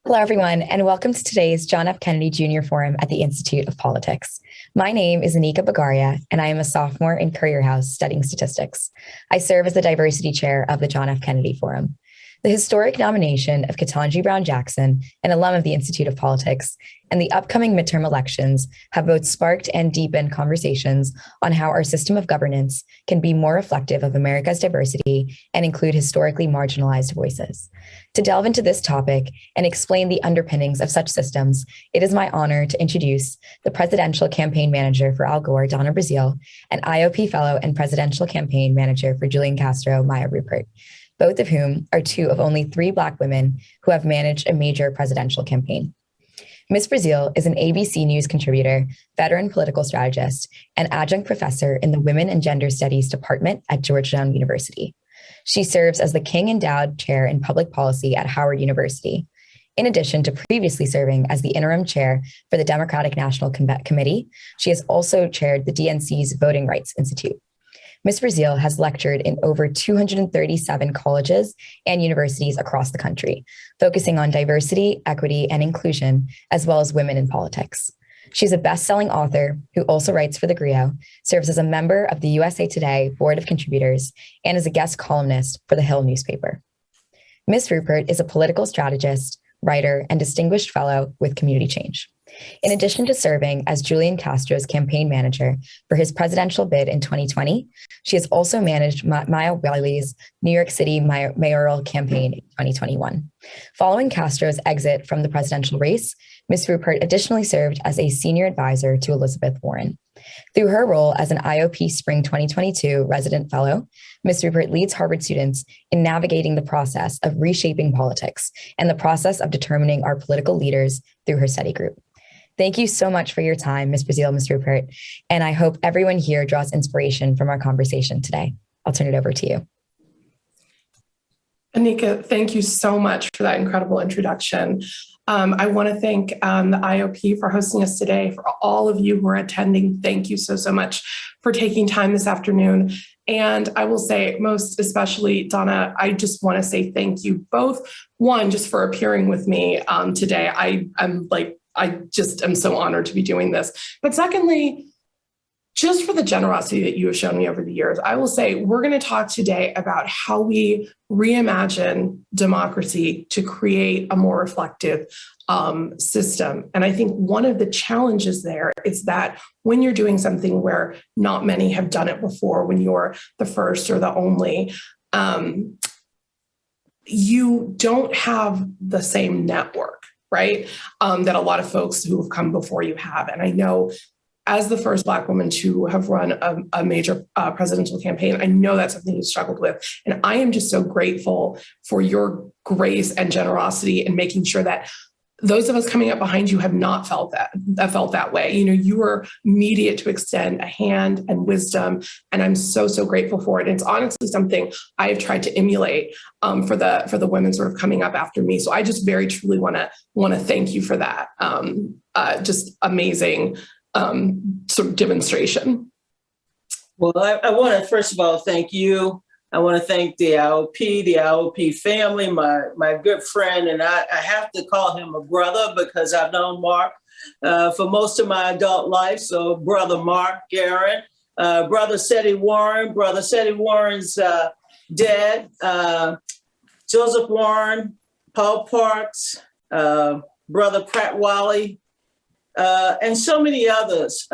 Hello, everyone, and welcome to today's John F. Kennedy Jr. Forum at the Institute of Politics. My name is Anika Bagaria, and I am a sophomore in Courier House studying statistics. I serve as the diversity chair of the John F. Kennedy Forum. The historic nomination of Ketanji Brown Jackson, an alum of the Institute of Politics, and the upcoming midterm elections have both sparked and deepened conversations on how our system of governance can be more reflective of America's diversity and include historically marginalized voices. To delve into this topic and explain the underpinnings of such systems, it is my honor to introduce the Presidential Campaign Manager for Al Gore, Donna, Brazile, and IOP Fellow and Presidential Campaign Manager for Julian Castro, Maya Rupert, both of whom are two of only 3 Black women who have managed a major presidential campaign. Ms. Brazile is an ABC News contributor, veteran political strategist, and adjunct professor in the Women and Gender Studies Department at Georgetown University. She serves as the King Endowed Chair in Public Policy at Howard University, in addition to previously serving as the interim chair for the Democratic National Committee. She has also chaired the DNC's Voting Rights Institute. Ms. Brazile has lectured in over 237 colleges and universities across the country, focusing on diversity, equity, and inclusion, as well as women in politics. She's a best-selling author who also writes for The Griot, serves as a member of the USA Today Board of Contributors, and is a guest columnist for The Hill newspaper. Ms. Rupert is a political strategist, writer, and distinguished fellow with Community Change. In addition to serving as Julian Castro's campaign manager for his presidential bid in 2020, she has also managed Maya Wiley's New York City mayoral campaign in 2021. Following Castro's exit from the presidential race, Ms. Rupert additionally served as a senior advisor to Elizabeth Warren. Through her role as an IOP Spring 2022 resident fellow, Ms. Rupert leads Harvard students in navigating the process of reshaping politics and the process of determining our political leaders through her study group. Thank you so much for your time, Ms. Brazile, Ms. Rupert, and I hope everyone here draws inspiration from our conversation today. I'll turn it over to you. Anika, thank you so much for that incredible introduction. I want to thank the IOP for hosting us today. For all of you who are attending, thank you so much for taking time this afternoon. And I will say, most especially, Donna, I just want to say thank you both. One, just for appearing with me today. I just am so honored to be doing this. But secondly, just for the generosity that you have shown me over the years, I will say we're going to talk today about how we reimagine democracy to create a more reflective system. And I think one of the challenges there is that when you're doing something where not many have done it before, when you're the first or the only, you don't have the same network, right? That a lot of folks who have come before you have. And I know as the first Black woman to have run a major presidential campaign, I know that's something you struggled with. And I am just so grateful for your grace and generosity in making sure that those of us coming up behind you have not felt that way. You know, you were immediate to extend a hand and wisdom, and I'm so grateful for it. And it's honestly something I have tried to emulate for the women sort of coming up after me. So I just very truly want to thank you for that. Just amazing sort of demonstration. Well, I want to first of all thank you. I want to thank the IOP family, my good friend, and I have to call him a brother because I've known Mark for most of my adult life. So brother Mark Guerin, brother Seti Warren, brother Seti Warren's dad, Joseph Warren, Paul Parks, brother Pratt Wiley, and so many others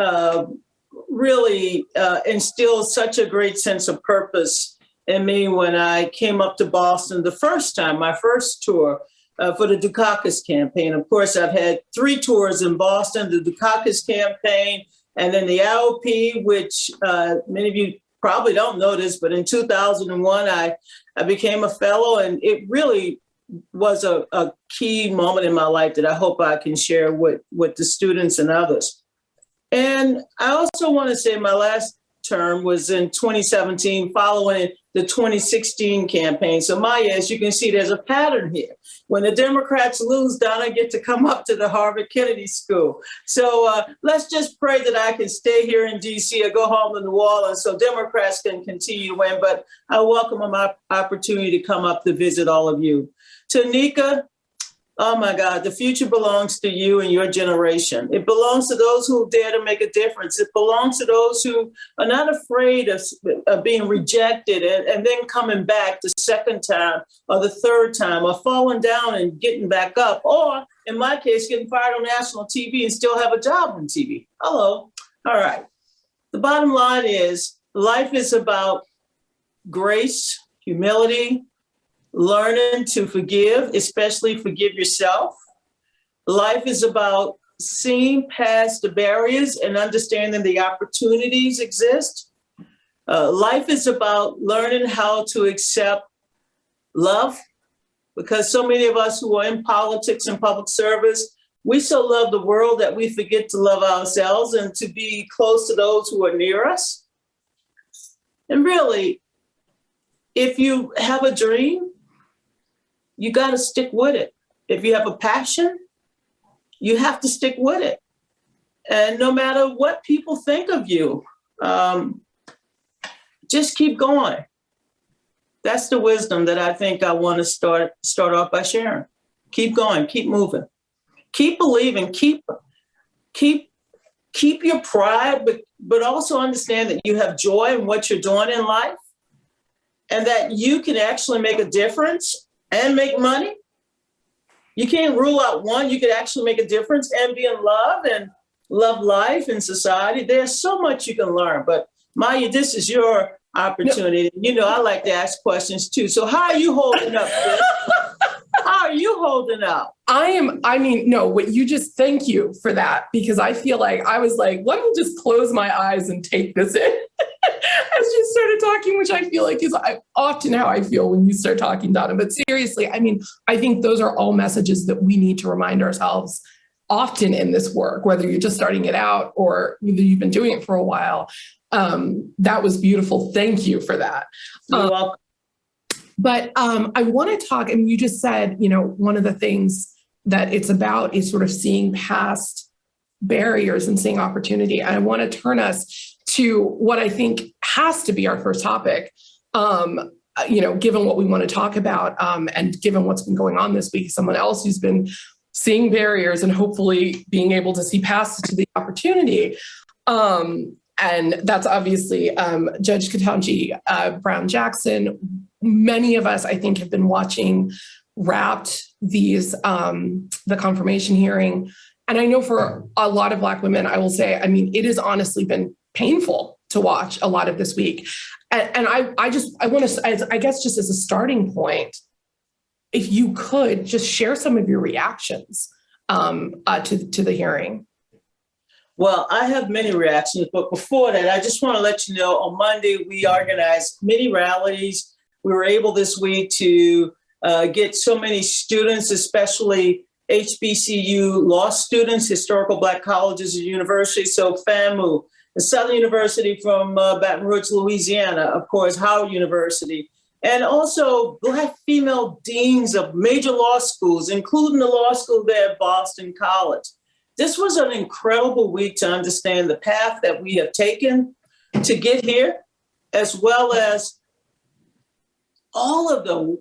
really instilled such a great sense of purpose in me when I came up to Boston the first time, my first tour for the Dukakis campaign. Of course, I've had 3 tours in Boston, the Dukakis campaign, and then the IOP, which many of you probably don't know this, but in 2001, I became a fellow, and it really was a key moment in my life that I hope I can share with the students and others. And I also want to say my last term was in 2017, following the 2016 campaign. So Maya, as you can see, there's a pattern here. When the Democrats lose, Donna get to come up to the Harvard Kennedy School. So let's just pray that I can stay here in DC or go home to New Orleans so Democrats can continue to win. But I welcome my opportunity to come up to visit all of you. To Anika, Oh my God, the future belongs to you and your generation. It belongs to those who dare to make a difference. It belongs to those who are not afraid of being rejected and then coming back the second time or the third time, or falling down and getting back up, or in my case, getting fired on national TV and still have a job on TV. Hello. All right. The bottom line is life is about grace, humility, learning to forgive, especially forgive yourself. Life is about seeing past the barriers and understanding the opportunities exist. Life is about learning how to accept love, because so many of us who are in politics and public service, we so love the world that we forget to love ourselves and to be close to those who are near us. And really, if you have a dream, you got to stick with it. If you have a passion, you have to stick with it. And no matter what people think of you, just keep going. That's the wisdom that I think I want to start off by sharing. Keep going, keep moving, keep believing, keep your pride, but also understand that you have joy in what you're doing in life, and that you can actually make a difference and make money. You can't rule out one. You could actually make a difference and be in love and love life and society. There's so much you can learn. But Maya, this is your opportunity. You know, I like to ask questions too. So how are you holding up, Chris? How are you holding up? Thank you for that, because I feel like I was like, let me just close my eyes and take this in as you started talking, which I feel like is often how I feel when you start talking, Donna. But seriously, I think those are all messages that we need to remind ourselves often in this work, whether you're just starting it out or whether you've been doing it for a while. That was beautiful. Thank you for that. You're welcome. But I want to talk, and you just said, one of the things that it's about is sort of seeing past barriers and seeing opportunity. And I want to turn us to what I think has to be our first topic, given what we want to talk about, and given what's been going on this week, someone else who's been seeing barriers and hopefully being able to see past to the opportunity. And that's obviously Judge Ketanji Brown Jackson. Many of us, I think, have been watching Wrapped, the confirmation hearing. And I know for a lot of Black women, I will say, it has honestly been painful to watch a lot of this week. And I want to, I guess, just as a starting point, if you could just share some of your reactions to the hearing. Well, I have many reactions, but before that, I just want to let you know, on Monday, we organized many rallies. We were able this week to get so many students, especially HBCU law students, historical Black colleges and universities. So FAMU, the Southern University from Baton Rouge, Louisiana, of course, Howard University, and also Black female deans of major law schools, including the law school there at Boston College. This was an incredible week to understand the path that we have taken to get here, as well as all of the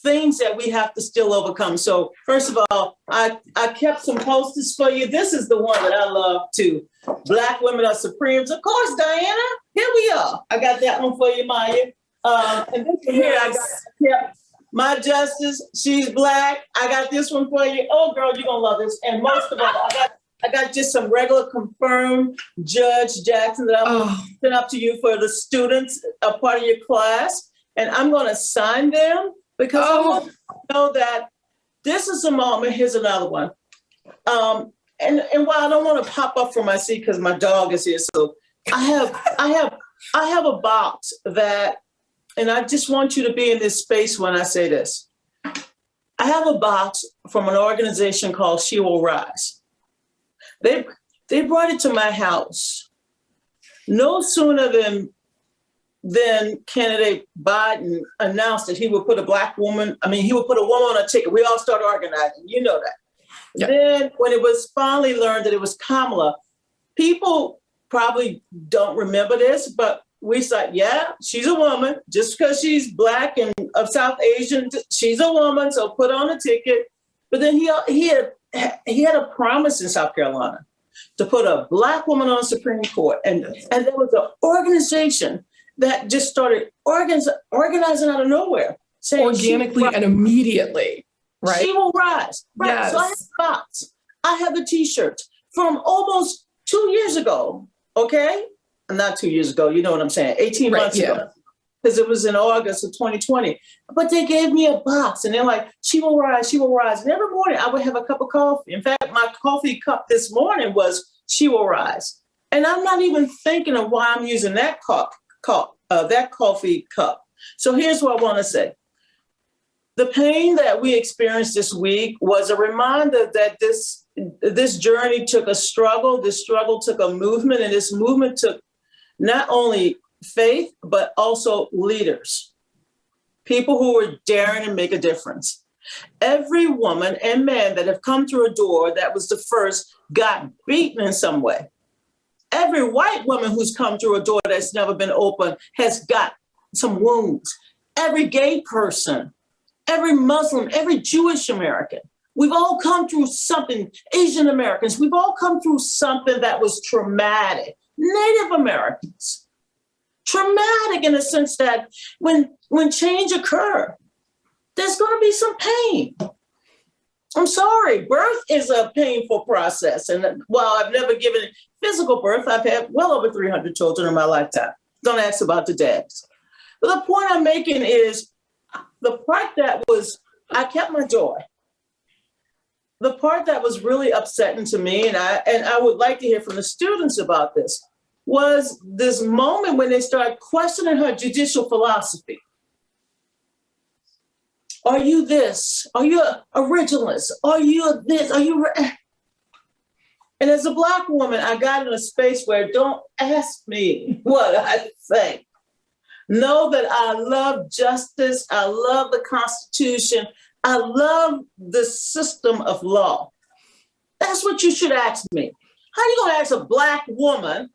things that we have to still overcome. So first of all, I kept some posters for you. This is the one that I love too. Black women are supremes. Of course, Diana, here we are. I got that one for you, Maya. And this one here, I kept my justice, she's Black. I got this one for you. Oh, girl, you're gonna love this. And most of all, I got just some regular confirmed Judge Jackson that I'm gonna send up to you for the students, a part of your class. And I'm gonna sign them because I want you to know that this is a moment. Here's another one. And while I don't want to pop up from my seat because my dog is here, so I have a box that. And I just want you to be in this space when I say this. I have a box from an organization called She Will Rise. They brought it to my house. No sooner than candidate Biden announced that he would put he would put a woman on a ticket. We all started organizing, you know that. Yep. Then when it was finally learned that it was Kamala, people probably don't remember this, but we thought, yeah, she's a woman. Just because she's Black and of South Asian, she's a woman, so put on a ticket. But then he had a promise in South Carolina to put a Black woman on the Supreme Court. And there was an organization that just started organizing out of nowhere. Saying organically and immediately, right? She will rise. Right. Yes. So I have socks. I have the T-shirts from almost 2 years ago. Okay. Not 2 years ago. You know what I'm saying? 18 months ago. Because it was in August of 2020. But they gave me a box and they're like, she will rise, she will rise. And every morning I would have a cup of coffee. In fact, my coffee cup this morning was she will rise. And I'm not even thinking of why I'm using that coffee cup. So here's what I want to say. The pain that we experienced this week was a reminder that this journey took a struggle. This struggle took a movement, and this movement took not only faith, but also leaders, people who were daring to make a difference. Every woman and man that have come through a door that was the first got beaten in some way. Every white woman who's come through a door that's never been opened has got some wounds. Every gay person, every Muslim, every Jewish American, we've all come through something. Asian Americans, we've all come through something that was traumatic. Native Americans, traumatic in the sense that when change occurs, there's going to be some pain. I'm sorry, birth is a painful process. And while I've never given physical birth, I've had well over 300 children in my lifetime. Don't ask about the dads. But the point I'm making is the part that was, I kept my joy. The part that was really upsetting to me, and I would like to hear from the students about this, was this moment when they started questioning her judicial philosophy. Are you this? Are you an originalist? Are you this? Are you? And as a Black woman, I got in a space where don't ask me what I think. Know that I love justice. I love the Constitution. I love the system of law. That's what you should ask me. How are you going to ask a Black woman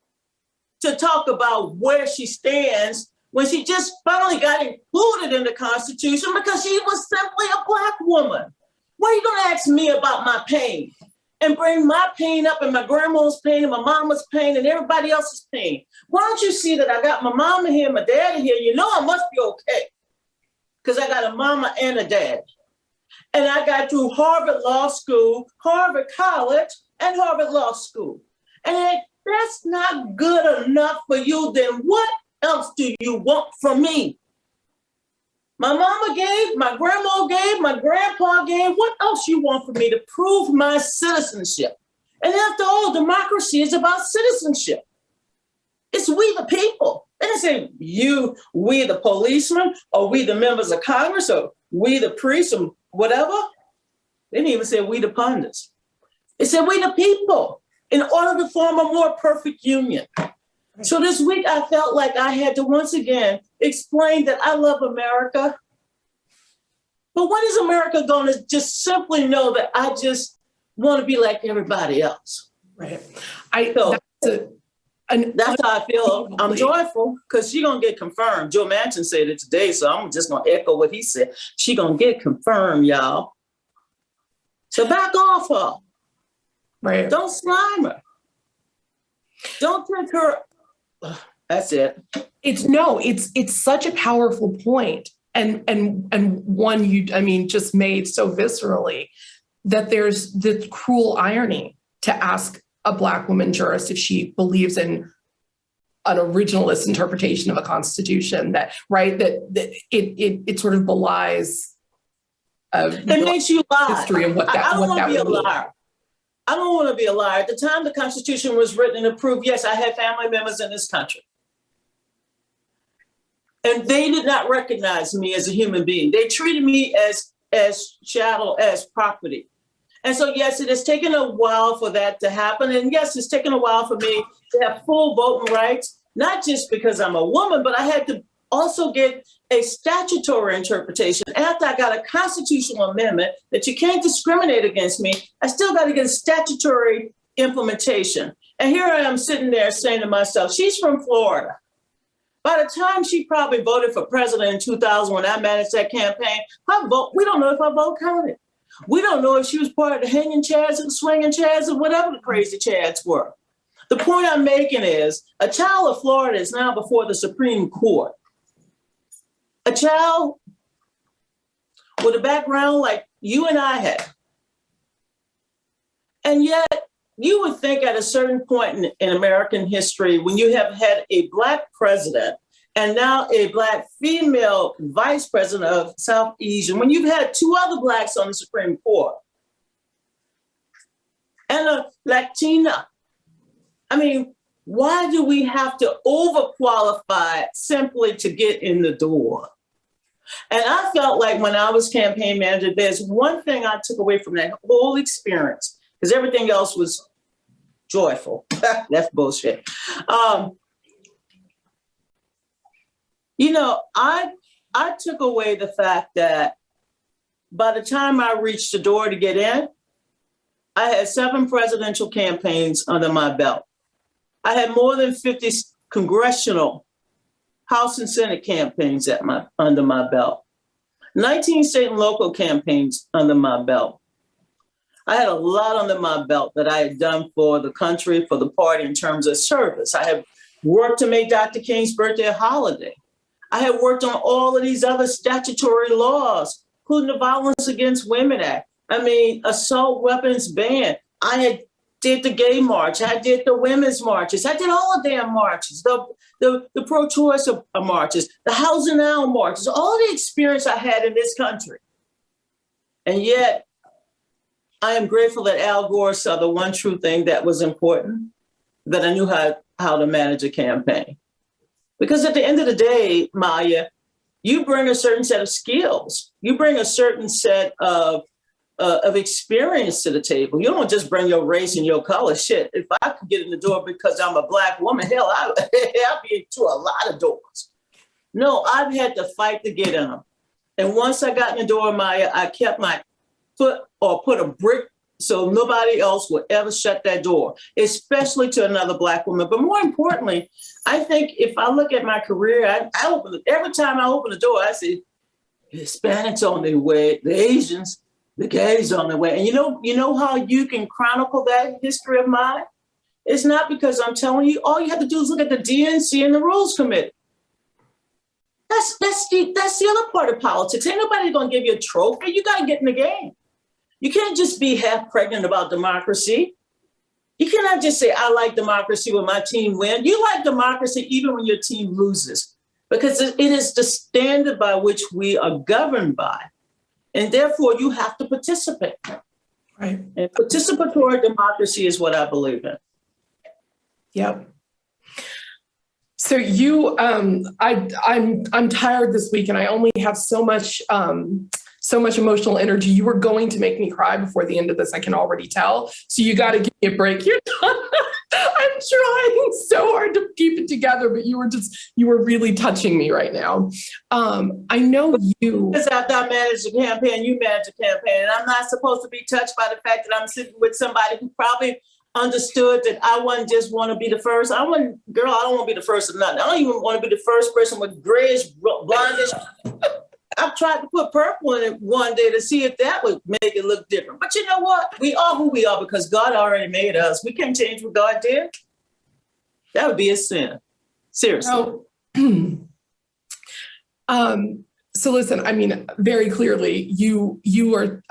to talk about where she stands when she just finally got included in the Constitution because she was simply a Black woman? Why are you going to ask me about my pain and bring my pain up and my grandma's pain and my mama's pain and everybody else's pain? Why don't you see that I got my mama here, my daddy here? You know I must be okay because I got a mama and a dad. And I got through Harvard Law School, Harvard College, and Harvard Law School. And if that's not good enough for you, then what else do you want from me? My mama gave, my grandma gave, my grandpa gave. What else you want from me to prove my citizenship? And after all, democracy is about citizenship. It's we the people. They didn't say you, we the policemen, or we the members of Congress, or we the priests, or whatever. They didn't even say we the pundits. It said we the people in order to form a more perfect union. So this week I felt like I had to once again explain that I love America. But when is America going to just simply know that I just want to be like everybody else? Right. That's how I feel. I'm joyful because she's going to get confirmed. Joe Manchin said it today, so I'm just going to echo what he said. She's going to get confirmed, y'all. So back off her. Right. Don't slime her. Don't take her. That's it. It's such a powerful point, and one you just made so viscerally that there's the cruel irony to ask a Black woman jurist if she believes in an originalist interpretation of a constitution that it sort of belies it makes you lie. History and what that I don't what that want to be a would liar. mean. I don't want to be a liar. At the time the Constitution was written and approved, yes, I had family members in this country. And they did not recognize me as a human being. They treated me as chattel, as property. And so, yes, it has taken a while for that to happen. And yes, it's taken a while for me to have full voting rights, not just because I'm a woman, but I had to also get a statutory interpretation. After I got a constitutional amendment that you can't discriminate against me, I still got to get a statutory implementation. And here I am sitting there saying to myself, she's from Florida. By the time she probably voted for president in 2000, when I managed that campaign, her vote, we don't know if her vote counted. We don't know if she was part of the hanging chads and swinging chads or whatever the crazy chads were. The point I'm making is a child of Florida is now before the Supreme Court. A child with a background like you and I had. And yet, you would think at a certain point in American history, when you have had a Black president and now a Black female vice president of South Asia, when you've had two other Blacks on the Supreme Court and a Latina, I mean, why do we have to overqualify simply to get in the door? And I felt like when I was campaign manager, there's one thing I took away from that whole experience, because everything else was joyful. That's bullshit. I took away the fact that by the time I reached the door to get in, I had 7 presidential campaigns under my belt. I had more than 50 congressional House and Senate campaigns under my belt, 19 state and local campaigns under my belt. I had a lot under my belt that I had done for the country, for the party in terms of service. I have worked to make Dr. King's birthday a holiday. I have worked on all of these other statutory laws, including the Violence Against Women Act. I mean, assault weapons ban. I did the gay march. I did the women's marches. I did all the damn marches, the pro-choice marches, the Housing Now marches, all the experience I had in this country. And yet, I am grateful that Al Gore saw the one true thing that was important, that I knew how to manage a campaign. Because at the end of the day, Maya, you bring a certain set of skills. You bring a certain set of experience to the table. You don't just bring your race and your color. Shit, if I could get in the door because I'm a Black woman, hell, I'd be to a lot of doors. No, I've had to fight to get in them. And once I got in the door, Maya, I kept my foot or put a brick so nobody else would ever shut that door, especially to another Black woman. But more importantly, I think if I look at my career, I open it. Every time I open the door, I say, Hispanics on their way, the Asians, the gays on their way. And you know how you can chronicle that history of mine? It's not because I'm telling you. All you have to do is look at the DNC and the Rules Committee. That's the other part of politics. Ain't nobody gonna give you a trophy. You gotta get in the game. You can't just be half pregnant about democracy. You cannot just say, I like democracy when my team wins. You like democracy even when your team loses, because it is the standard by which we are governed by. And therefore, you have to participate. Right. And participatory democracy is what I believe in. Yep. So I'm tired this week, and I only have so much emotional energy. You were going to make me cry before the end of this. I can already tell. So you got to give me a break. I'm trying so hard to keep it together, but you were really touching me right now. I know you. Because after I managed a campaign, you managed a campaign, and I'm not supposed to be touched by the fact that I'm sitting with somebody who probably understood that I wouldn't just want to be the first. I don't want to be the first of nothing. I don't even want to be the first person with grayish, blondish. I've tried to put purple in it one day to see if that would make it look different. But you know what? We are who we are because God already made us. We can't change what God did. That would be a sin. Seriously. So listen, I mean, very clearly, you are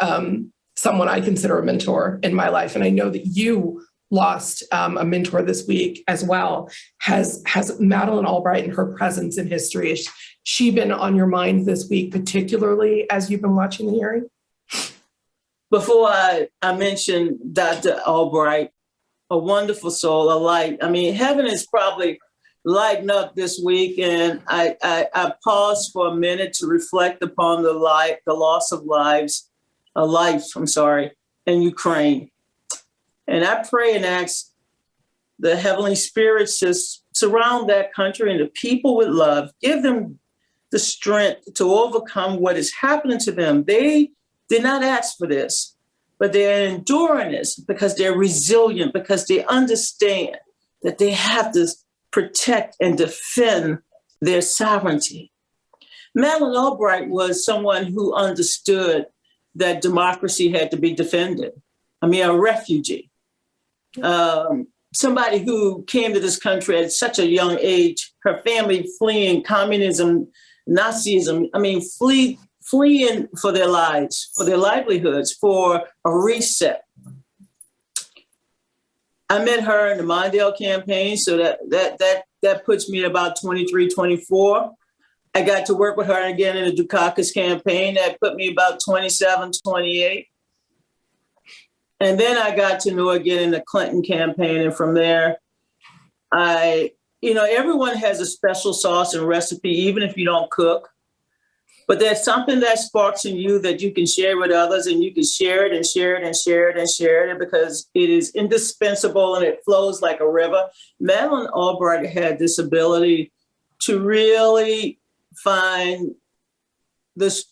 someone I consider a mentor in my life. And I know that you lost a mentor this week as well. Has Madeleine Albright and her presence in history, has she been on your mind this week, particularly as you've been watching the hearing? Before I mentioned Dr. Albright, a wonderful soul, a light. I mean, heaven is probably lighting up this week. And I paused for a minute to reflect upon the loss of life, in Ukraine. And I pray and ask the heavenly spirits to surround that country and the people with love, give them the strength to overcome what is happening to them. They did not ask for this, but they're enduring this because they're resilient, because they understand that they have to protect and defend their sovereignty. Madeleine Albright was someone who understood that democracy had to be defended. I mean, a refugee, somebody who came to this country at such a young age, her family fleeing communism, Nazism, I mean, fleeing for their lives, for their livelihoods, for a reset. I met her in the Mondale campaign, so that puts me at about 23, 24. I got to work with her again in the Dukakis campaign. That put me about 27, 28. And then I got to know her again in the Clinton campaign. And from there, everyone has a special sauce and recipe, even if you don't cook. But there's something that sparks in you that you can share with others, and you can share it and share it and share it and share it because it is indispensable and it flows like a river. Madeleine Albright had this ability to really find the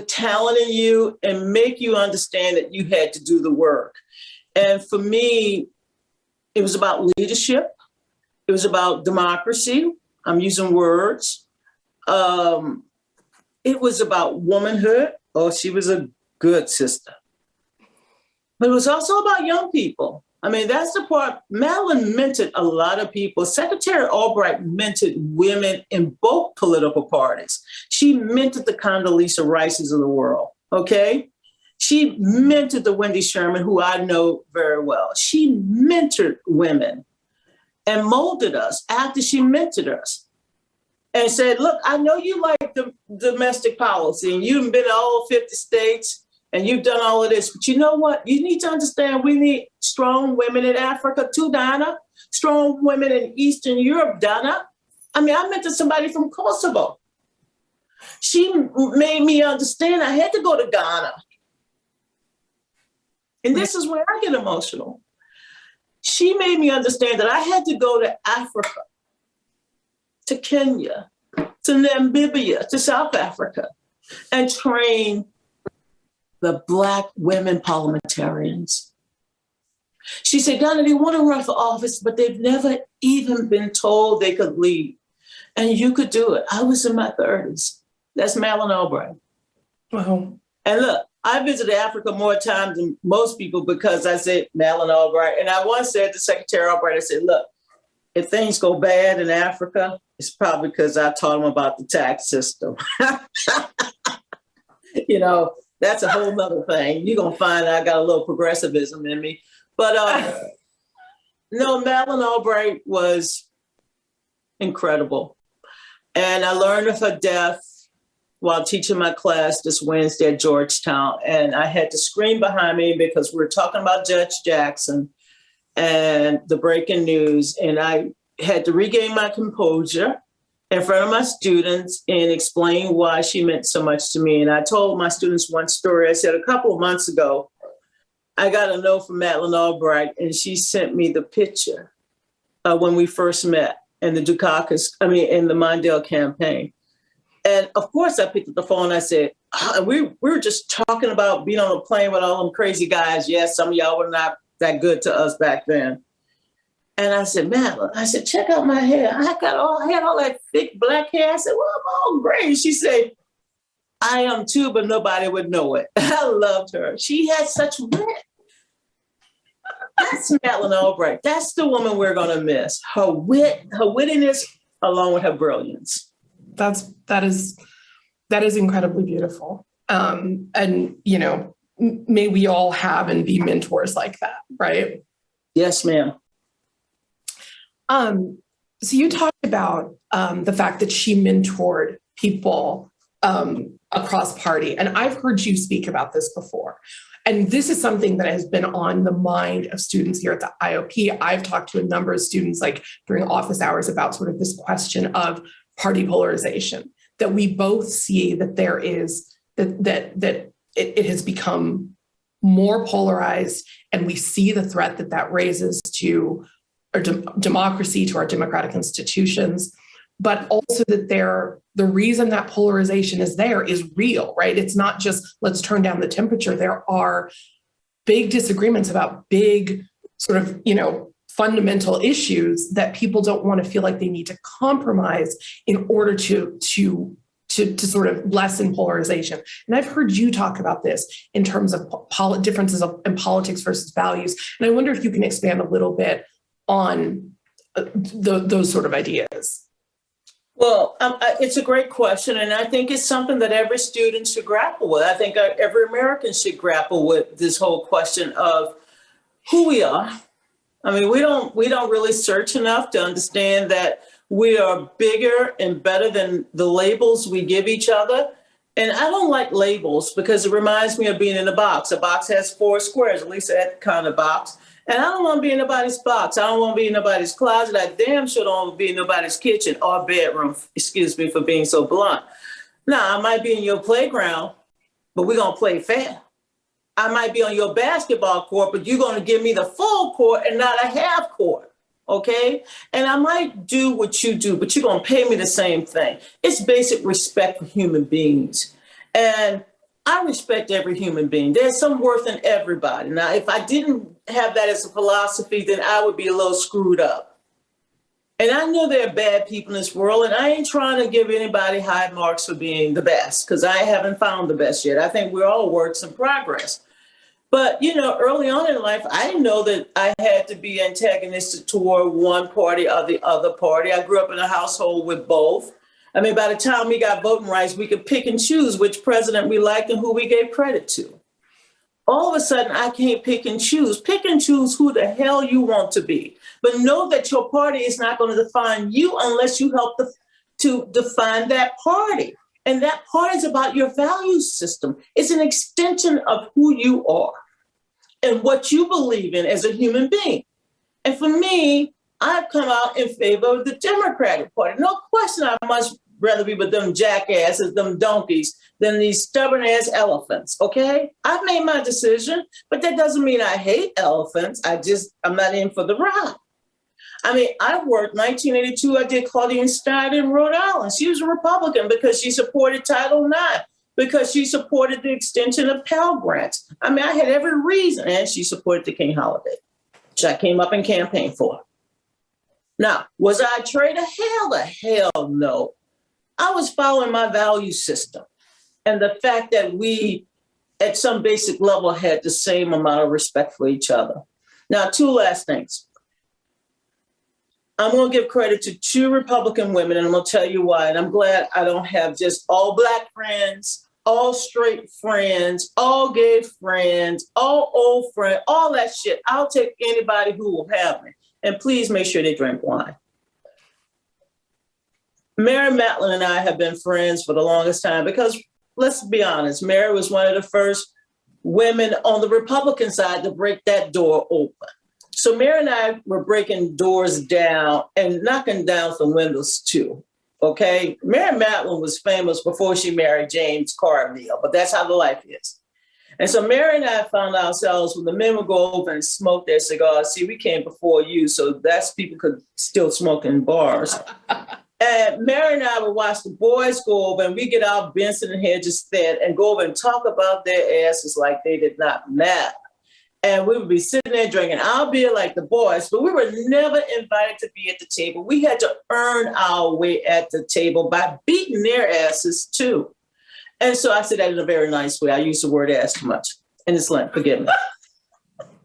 talent in you and make you understand that you had to do the work. And for me, it was about leadership. It was about democracy. I'm using words. It was about womanhood. Oh, she was a good sister. But it was also about young people. I mean, that's the part. Madeleine mentored a lot of people. Secretary Albright mentored women in both political parties. She mentored the Condoleezza Rices of the world, okay? She mentored the Wendy Sherman, who I know very well. She mentored women and molded us after she mentored us. And said, look, I know you like the domestic policy and you've been to all 50 states and you've done all of this, but you know what? You need to understand we need strong women in Africa too, Donna. Strong women in Eastern Europe, Donna. I mean, I mentored somebody from Kosovo. She made me understand I had to go to Ghana. And this is where I get emotional. She made me understand that I had to go to Africa, to Kenya, to Namibia, to South Africa, and train the Black women parliamentarians. She said, Donna, they want to run for office, but they've never even been told they could lead. And you could do it. I was in my 30s. That's Madeleine Albright. Wow. And look, I visited Africa more times than most people because I said Madeleine Albright. And I once said to Secretary Albright, I said, look, if things go bad in Africa, it's probably because I taught them about the tax system. That's a whole nother thing. You're going to find I got a little progressivism in me. But no, Madeleine Albright was incredible. And I learned of her death while teaching my class this Wednesday at Georgetown. And I had to scream behind me because we were talking about Judge Jackson and the breaking news. And I had to regain my composure in front of my students and explain why she meant so much to me. And I told my students one story. I said, a couple of months ago, I got a note from Madeleine Albright, and she sent me the picture when we first met in the in the Mondale campaign. And of course, I picked up the phone. I said, we were just talking about being on a plane with all them crazy guys. Yes, some of y'all were not that good to us back then. And I said, Madeleine, check out my hair. I had all that thick black hair. I said, well, I'm all gray. She said, I am too, but nobody would know it. I loved her. She had such wit. That's Madeleine Albright. That's the woman we're going to miss. Her wit, her wittiness, along with her brilliance. That is incredibly beautiful. And, may we all have and be mentors like that, right? Yes, ma'am. So you talked about the fact that she mentored people across party. And I've heard you speak about this before. And this is something that has been on the mind of students here at the IOP. I've talked to a number of students, like during office hours, about sort of this question of party polarization, that we both see that there is, that it has become more polarized, and we see the threat that raises to our democracy, to our democratic institutions, but also that the reason that polarization is there is real, right? It's not just let's turn down the temperature. There are big disagreements about big sort of, fundamental issues that people don't want to feel like they need to compromise in order to sort of lessen polarization. And I've heard you talk about this in terms of differences in politics versus values. And I wonder if you can expand a little bit on those sort of ideas. Well, it's a great question, and I think it's something that every student should grapple with. I think every American should grapple with this whole question of who we are. I mean, we don't really search enough to understand that we are bigger and better than the labels we give each other. And I don't like labels because it reminds me of being in a box. A box has 4 squares, at least that kind of box. And I don't want to be in nobody's box. I don't want to be in nobody's closet. I damn sure don't want to be in nobody's kitchen or bedroom. Excuse me for being so blunt. Now, I might be in your playground, but we're going to play fair. I might be on your basketball court, but you're going to give me the full court and not a half court. Okay? And I might do what you do, but you're going to pay me the same thing. It's basic respect for human beings. And I respect every human being. There's some worth in everybody. Now, if I didn't have that as a philosophy, then I would be a little screwed up. And I know there are bad people in this world, and I ain't trying to give anybody high marks for being the best, because I haven't found the best yet. I think we're all works in progress. But, early on in life, I didn't know that I had to be antagonistic toward one party or the other party. I grew up in a household with both. I mean, by the time we got voting rights, we could pick and choose which president we liked and who we gave credit to. All of a sudden, I can't pick and choose. Pick and choose who the hell you want to be. But know that your party is not going to define you unless you help to define that party. And that party is about your value system. It's an extension of who you are and what you believe in as a human being. And for me, I've come out in favor of the Democratic Party. No question, I much rather be with them jackasses, them donkeys, than these stubborn-ass elephants, okay? I've made my decision, but that doesn't mean I hate elephants. I'm not in for the ride. I mean, I worked 1982, I did Claudine Stein in Rhode Island. She was a Republican because she supported Title IX, because she supported the extension of Pell Grants. I mean, I had every reason, and she supported the King holiday, which I came up and campaigned for. Now, was I a traitor? Hell the hell no. I was following my value system. And the fact that we, at some basic level, had the same amount of respect for each other. Now, 2 last things. I'm going to give credit to 2 Republican women, and I'm going to tell you why. And I'm glad I don't have just all Black friends, all straight friends, all gay friends, all old friends, all that shit. I'll take anybody who will have me. And please make sure they drink wine. Mary Madeleine and I have been friends for the longest time because, let's be honest, Mary was one of the first women on the Republican side to break that door open. So Mary and I were breaking doors down and knocking down some windows too, okay? Mary Madeleine was famous before she married James Carville, but that's how the life is. And so Mary and I found ourselves when the men would go over and smoke their cigars. See, we came before you, so that's people could still smoke in bars. And Mary and I would watch the boys go over, and we get our Benson and Hedges fed and go over and talk about their asses like they did not matter. And we would be sitting there drinking our beer like the boys, but we were never invited to be at the table. We had to earn our way at the table by beating their asses too. And so I said that in a very nice way. I use the word ass too much. And it's Lent, forgive me.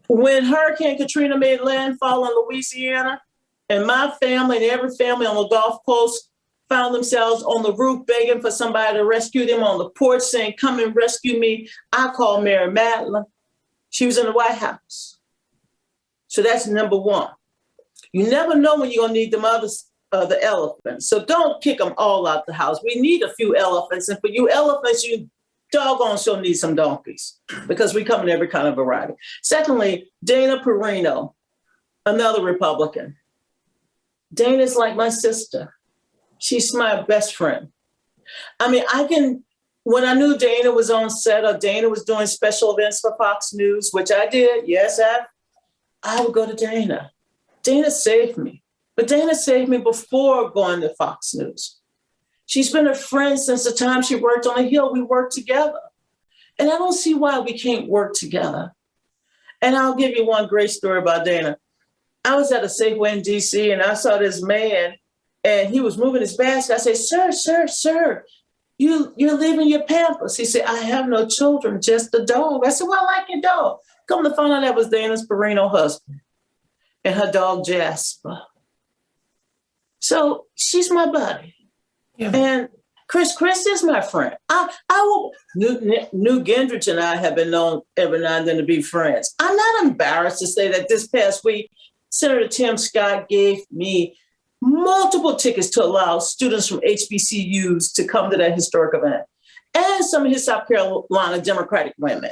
When Hurricane Katrina made landfall in Louisiana, and my family and every family on the Gulf Coast found themselves on the roof begging for somebody to rescue them, on the porch saying, come and rescue me, I called Mary Madeleine. She was in the White House. So that's number 1. You never know when you're going to need them the elephants. So don't kick them all out the house. We need a few elephants. And for you elephants, you doggone sure need some donkeys because we come in every kind of variety. Secondly, Dana Perino, another Republican. Dana's like my sister. She's my best friend. I mean, when I knew Dana was on set or Dana was doing special events for Fox News, which I did, yes, I would go to Dana. Dana saved me. But Dana saved me before going to Fox News. She's been a friend since the time she worked on the Hill. We worked together. And I don't see why we can't work together. And I'll give you one great story about Dana. I was at a Safeway in DC and I saw this man and he was moving his basket. I said, sir, you're leaving your Pampers. He said, I have no children, just a dog. I said, well, I like your dog. Come to find out that was Dana's Perino husband and her dog Jasper. So she's my buddy. Yeah. And Chris is my friend. I will. Newt Gingrich and I have been known every now and then to be friends. I'm not embarrassed to say that this past week, Senator Tim Scott gave me multiple tickets to allow students from HBCUs to come to that historic event, and some of his South Carolina Democratic women.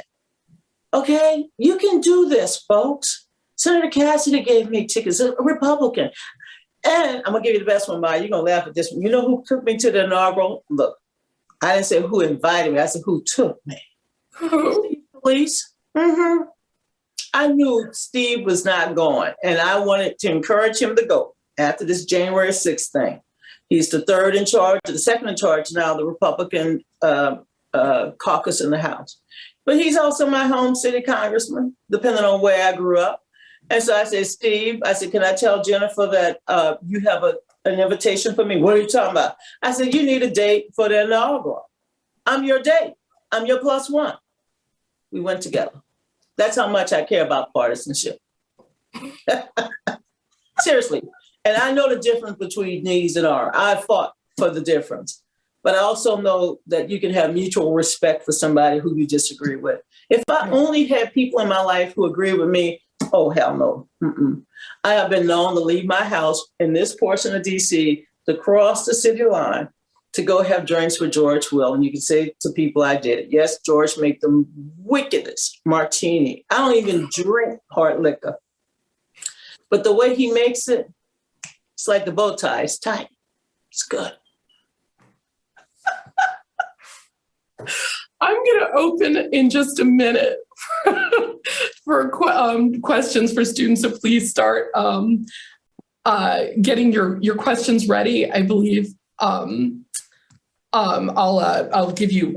Okay, you can do this, folks. Senator Cassidy gave me tickets, a Republican. And I'm going to give you the best one, Maya. You're going to laugh at this one. You know who took me to the inaugural? Look, I didn't say who invited me. I said who took me. Steve Police. Mm-hmm. I knew Steve was not going, and I wanted to encourage him to go after this January 6th thing. He's the second in charge now, the Republican caucus in the House. But he's also my home city congressman, depending on where I grew up. And so I said, Steve, can I tell Jennifer that you have an invitation for me? What are you talking about? I said, you need a date for the inaugural. I'm your date. I'm your plus one. We went together. That's how much I care about partisanship. Seriously. And I know the difference between these and R. I fought for the difference. But I also know that you can have mutual respect for somebody who you disagree with. If I only had people in my life who agree with me, oh, hell no. Mm-mm. I have been known to leave my house in this portion of DC to cross the city line to go have drinks with George Will. And you can say to people I did it. Yes, George made the wickedest martini. I don't even drink hard liquor. But the way he makes it, it's like the bow tie. It's tight. It's good. I'm going to open in just a minute for questions for students. So please start getting your questions ready. I believe I'll give you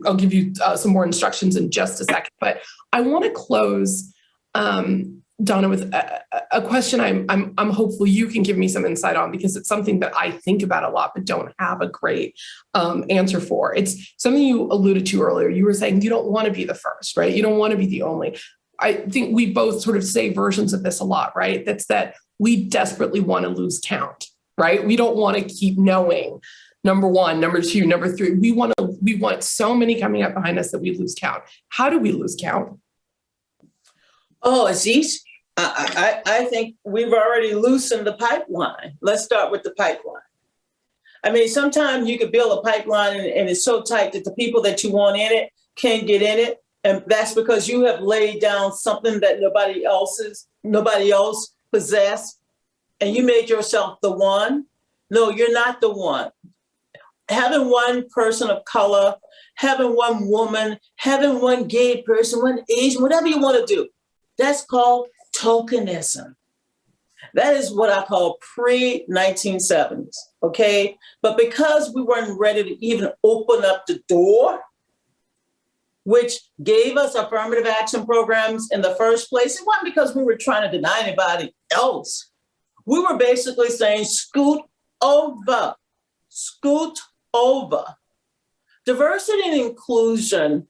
some more instructions in just a second. But I want to close, Donna, with a question I'm hopeful you can give me some insight on, because it's something that I think about a lot but don't have a great answer for. It's something you alluded to earlier. You were saying you don't want to be the first, right? You don't want to be the only. I think we both sort of say versions of this a lot, right? That's that we desperately want to lose count, right? We don't want to keep knowing number one, number two, number three. We want so many coming up behind us that we lose count. How do we lose count? Oh, it's easy. I think we've already loosened the pipeline. Let's start with the pipeline. I mean, sometimes you could build a pipeline and it's so tight that the people that you want in it can't get in it. And that's because you have laid down something that nobody else possessed. And you made yourself the one. No, you're not the one. Having one person of color, having one woman, having one gay person, one Asian, whatever you want to do, that's called tokenism. That is what I call pre-1970s, okay? But because we weren't ready to even open up the door, which gave us affirmative action programs in the first place, it wasn't because we were trying to deny anybody else. We were basically saying, scoot over. Diversity and inclusion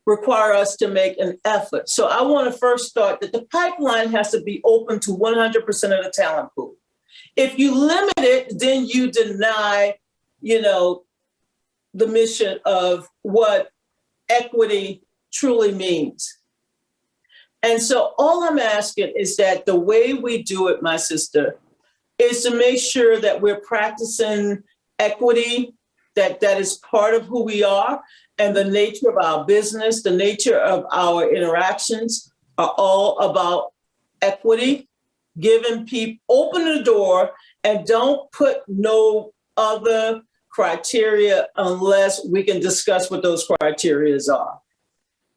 require us to make an effort. So I want to first start that the pipeline has to be open to 100% of the talent pool. If you limit it, then you deny, the mission of what equity truly means. And so all I'm asking is that the way we do it, my sister, is to make sure that we're practicing equity, that is part of who we are, and the nature of our business, the nature of our interactions are all about equity, giving people, open the door, and don't put no other criteria unless we can discuss what those criteria are.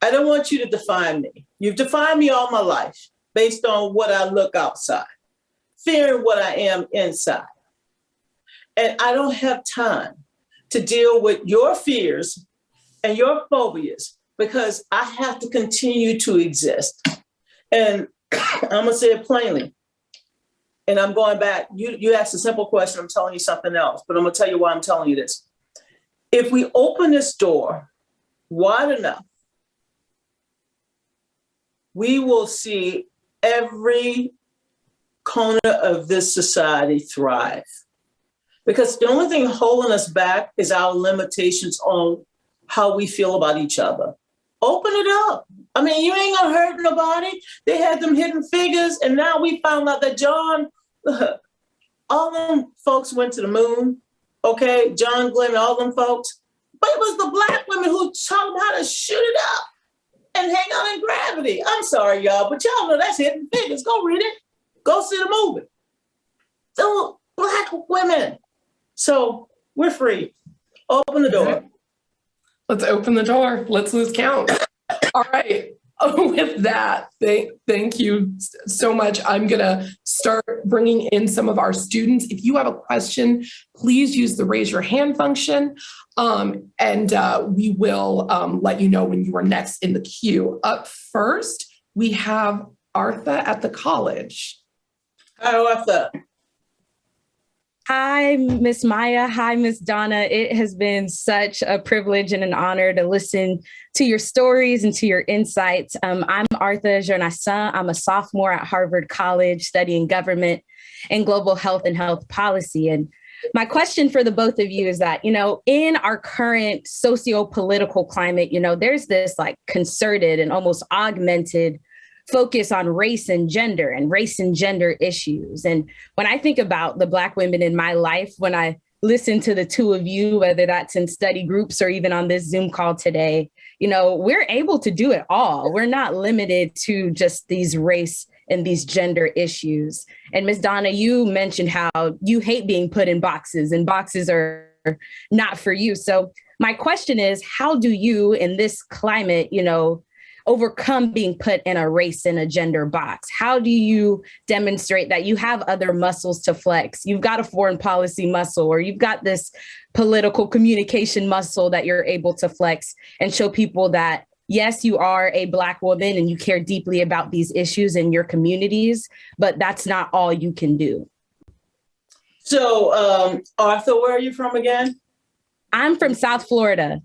I don't want you to define me. You've defined me all my life based on what I look outside, fearing what I am inside. And I don't have time to deal with your fears and your phobias because I have to continue to exist. And I'm going to say it plainly. and I'm going back, you asked a simple question, I'm telling you something else, but I'm gonna tell you why I'm telling you this. If we open this door wide enough, we will see every corner of this society thrive. Because the only thing holding us back is our limitations on how we feel about each other. Open it up. I mean, you ain't gonna hurt nobody. They had them hidden figures, and now we found out that John, all them folks went to the moon, okay? John Glenn, all them folks. But it was the Black women who taught them how to shoot it up and hang on in gravity. I'm sorry, y'all, but y'all know that's hidden figures. Go read it. Go see the movie. The Black women. So we're free. Open the door. Let's open the door. Let's lose count. All right. With that, thank you so much. I'm going to start bringing in some of our students. If you have a question, please use the raise your hand function, and we will let you know when you are next in the queue. Up first, we have Artha at the college. Hi, Artha. Hi, Miss Maya. Hi, Miss Donna. It has been such a privilege and an honor to listen to your stories and to your insights. I'm Artha Jonassin. I'm a sophomore at Harvard College studying government and global health and health policy. And my question for the both of you is that, in our current socio-political climate, there's this like concerted and almost augmented focus on race and gender issues. And when I think about the Black women in my life, when I listen to the two of you, whether that's in study groups or even on this Zoom call today, we're able to do it all. We're not limited to just these race and these gender issues. And Ms. Donna, you mentioned how you hate being put in boxes and boxes are not for you. So my question is, how do you in this climate, overcome being put in a race and a gender box? How do you demonstrate that you have other muscles to flex? You've got a foreign policy muscle, or you've got this political communication muscle that you're able to flex and show people that, yes, you are a Black woman and you care deeply about these issues in your communities, but that's not all you can do. So, Arthur, where are you from again? I'm from South Florida.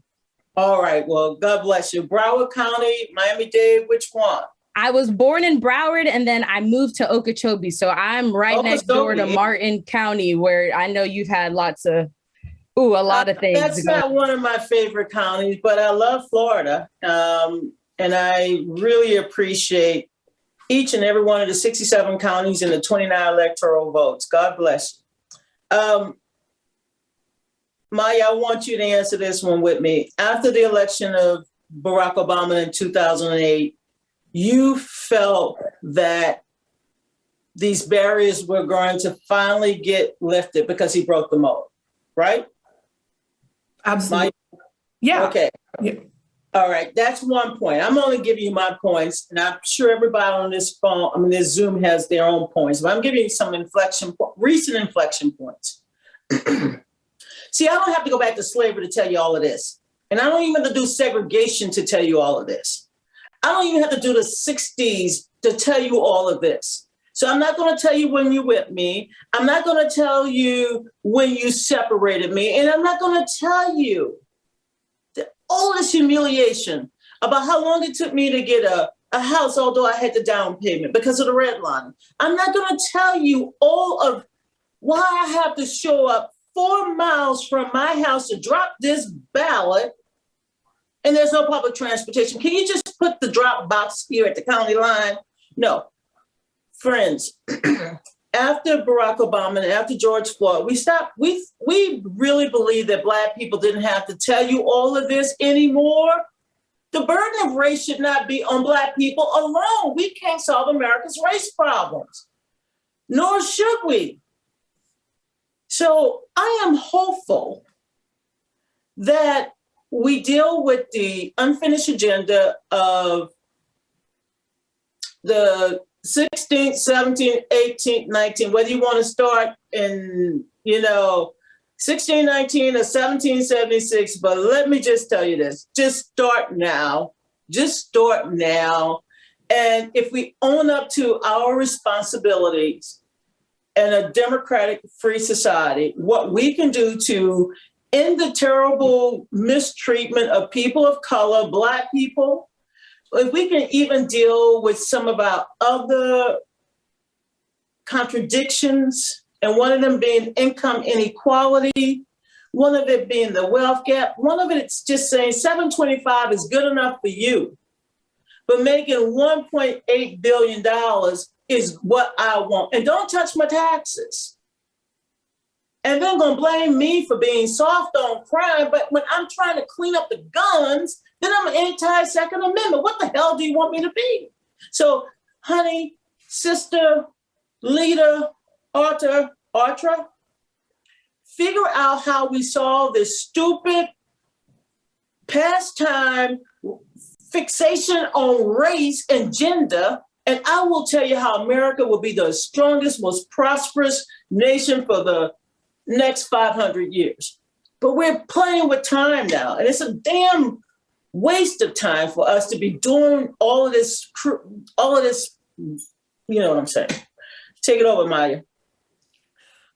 All right. Well, God bless you. Broward County, Miami-Dade, which one? I was born in Broward and then I moved to Okeechobee. So I'm right next door to Martin County, where I know you've had lots of, a lot of things. That's not one of my favorite counties, but I love Florida. And I really appreciate each and every one of the 67 counties and the 29 electoral votes. God bless you. Maya, I want you to answer this one with me. After the election of Barack Obama in 2008, you felt that these barriers were going to finally get lifted because he broke the mold, right? Absolutely. Yeah. Okay. Yeah. All right. That's one point. I'm only giving you my points, and I'm sure everybody on this this Zoom has their own points, but I'm giving you some recent inflection points. See, I don't have to go back to slavery to tell you all of this. And I don't even have to do segregation to tell you all of this. I don't even have to do the 60s to tell you all of this. So I'm not going to tell you when you whipped me. I'm not going to tell you when you separated me. And I'm not going to tell you all this humiliation about how long it took me to get a house, although I had the down payment because of the red line. I'm not going to tell you all of why I have to show up 4 miles from my house to drop this ballot, and there's no public transportation. Can you just put the drop box here at the county line? No. Friends, after Barack Obama and after George Floyd, we really believe that Black people didn't have to tell you all of this anymore. The burden of race should not be on Black people alone. We can't solve America's race problems, nor should we. So I am hopeful that we deal with the unfinished agenda of the 16th, 17th, 18th, 19th, whether you want to start in, 1619 or 1776. But let me just tell you this, just start now. Just start now. And if we own up to our responsibilities, and a democratic free society, what we can do to end the terrible mistreatment of people of color, Black people, if we can even deal with some of our other contradictions, and one of them being income inequality, one of it being the wealth gap, one of it's just saying 725 is good enough for you, but making $1.8 billion is what I want. And don't touch my taxes. And then gonna blame me for being soft on crime, but when I'm trying to clean up the guns, then I'm anti-Second Amendment. What the hell do you want me to be? So, honey, sister, leader, author, figure out how we solve this stupid pastime fixation on race and gender, and I will tell you how America will be the strongest, most prosperous nation for the next 500 years. But we're playing with time now, and it's a damn waste of time for us to be doing all of this, you know what I'm saying. Take it over, Maya.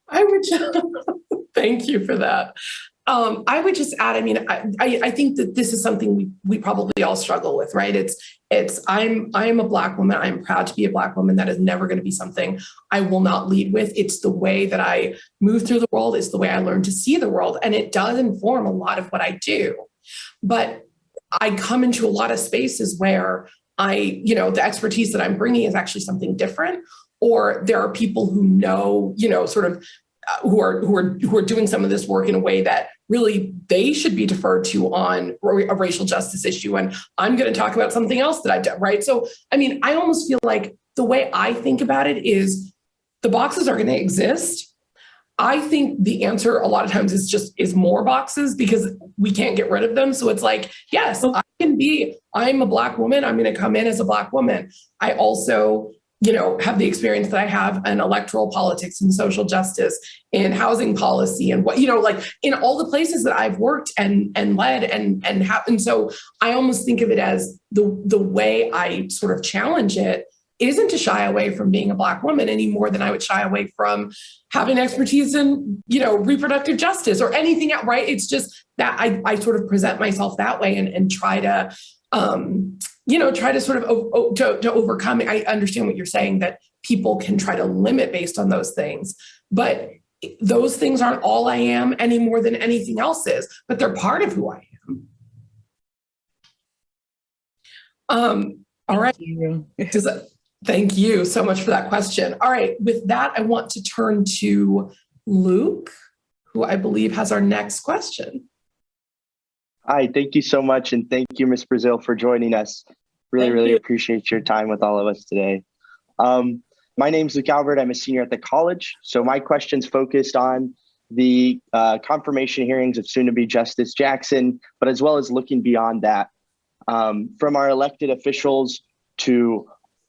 I would just, thank you for that. I would just add, I mean, I think that this is something we probably all struggle with, right? I'm a Black woman. I'm proud to be a Black woman. That is never going to be something I will not lead with. It's the way that I move through the world. It's the way I learn to see the world. And it does inform a lot of what I do. But I come into a lot of spaces where the expertise that I'm bringing is actually something different. Or there are people who know, sort of who are doing some of this work in a way that really they should be deferred to on a racial justice issue. And I'm going to talk about something else that I've done, right? So, I mean, I almost feel like the way I think about it is the boxes are going to exist. I think the answer a lot of times is more boxes because we can't get rid of them. So it's like, yes, I'm a Black woman. I'm going to come in as a Black woman. I also have the experience that I have in electoral politics and social justice, in housing policy, and in all the places that I've worked and led and happened. So I almost think of it as the way I sort of challenge it isn't to shy away from being a Black woman any more than I would shy away from having expertise in, reproductive justice or anything else, right? It's just that I sort of present myself that way and try to, try to sort of to overcome it. I understand what you're saying, that people can try to limit based on those things, but those things aren't all I am any more than anything else is, but they're part of who I am. All right. Thank you so much for that question. All right. With that, I want to turn to Luke, who I believe has our next question. Hi, thank you so much. And thank you, Ms. Brazile, for joining us. Really appreciate your time with all of us today. My name's Luke Albright. I'm a senior at the college. So my question's focused on the confirmation hearings of soon-to-be Justice Jackson, but as well as looking beyond that. From our elected officials to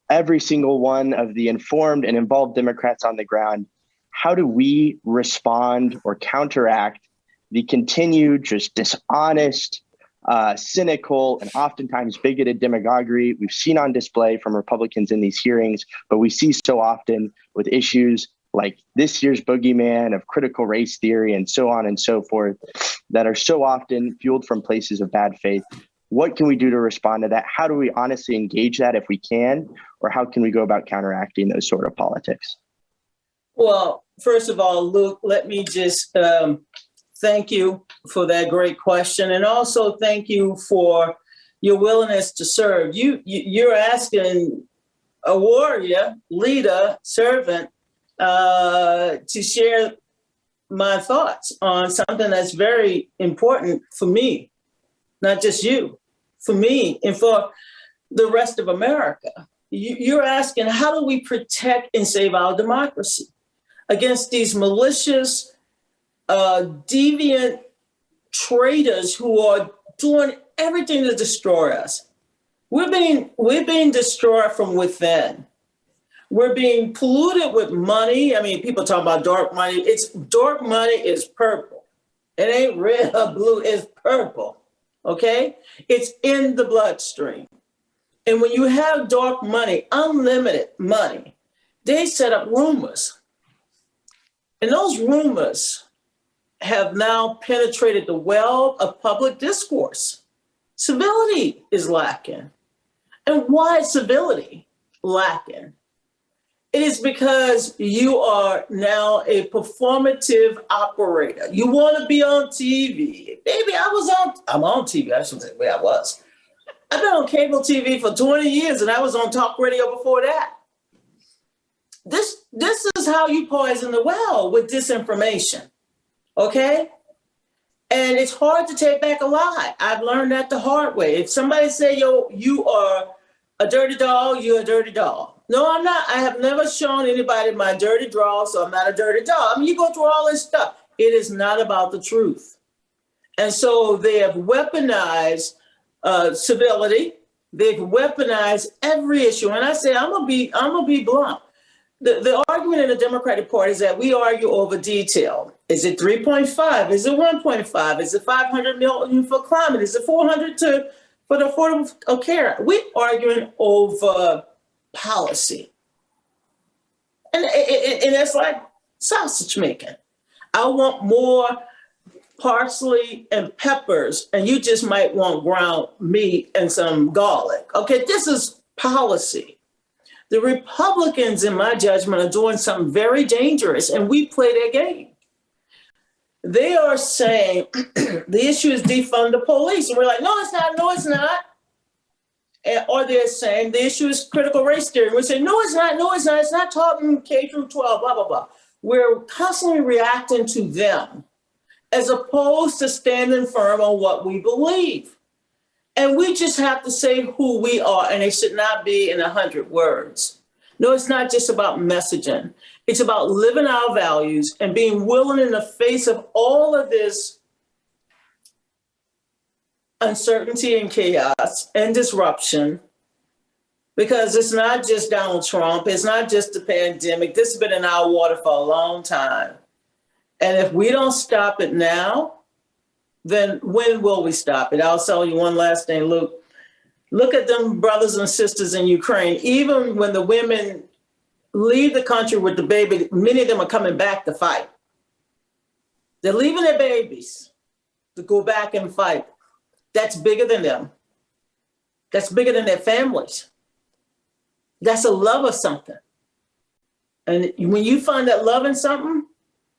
every single one of the informed and involved Democrats on the ground, how do we respond or counteract the continued just dishonest, cynical, and oftentimes bigoted demagoguery we've seen on display from Republicans in these hearings, but we see so often with issues like this year's boogeyman of critical race theory and so on and so forth that are so often fueled from places of bad faith? What can we do to respond to that? How do we honestly engage that if we can, or how can we go about counteracting those sort of politics? Well, first of all, Luke, let me just thank you for that great question. And also thank you for your willingness to serve. You're asking a warrior, leader, servant to share my thoughts on something that's very important for me, not just you, for me and for the rest of America. You're asking, how do we protect and save our democracy against these malicious, deviant traitors who are doing everything to destroy us? We're being destroyed from within. We're being polluted with money. I mean, people talk about dark money. Dark money is purple. It ain't red or blue, it's purple, okay? It's in the bloodstream. And when you have dark money, unlimited money, they set up rumors. And those rumors have now penetrated the well of public discourse. Civility is lacking. And why is civility lacking? It is because you are now a performative operator. You want to be on TV. Baby, I'm on TV. I shouldn't say where I was. I've been on cable TV for 20 years and I was on talk radio before that. This is how you poison the well, with disinformation, okay? And it's hard to take back a lie. I've learned that the hard way. If somebody say, yo, you are a dirty dog, you're a dirty dog. No, I'm not. I have never shown anybody my dirty draw, so I'm not a dirty dog. I mean, you go through all this stuff. It is not about the truth. And so they have weaponized civility. They've weaponized every issue. And I say, I'm gonna be blunt. The argument in the Democratic Party is that we argue over detail. Is it 3.5? Is it 1.5? Is it 500 million for climate? Is it 400 for the Affordable Care? We're arguing over policy. And it's like sausage making. I want more parsley and peppers, and you just might want ground meat and some garlic. Okay, this is policy. The Republicans, in my judgment, are doing something very dangerous, and we play their game. They are saying the issue is defund the police. And we're like, no, it's not, no, it's not. Or they're saying the issue is critical race theory. We say, no, it's not, no, it's not. It's not taught in K through 12, blah, blah, blah. We're constantly reacting to them as opposed to standing firm on what we believe. And we just have to say who we are, and it should not be in 100 words. No, it's not just about messaging. It's about living our values and being willing in the face of all of this uncertainty and chaos and disruption, because it's not just Donald Trump. It's not just the pandemic. This has been in our water for a long time. And if we don't stop it now, then when will we stop it? I'll tell you one last thing, Luke. Look at them brothers and sisters in Ukraine. Even when the women leave the country with the baby, many of them are coming back to fight. They're leaving their babies to go back and fight. That's bigger than them. That's bigger than their families. That's a love of something. And when you find that love in something,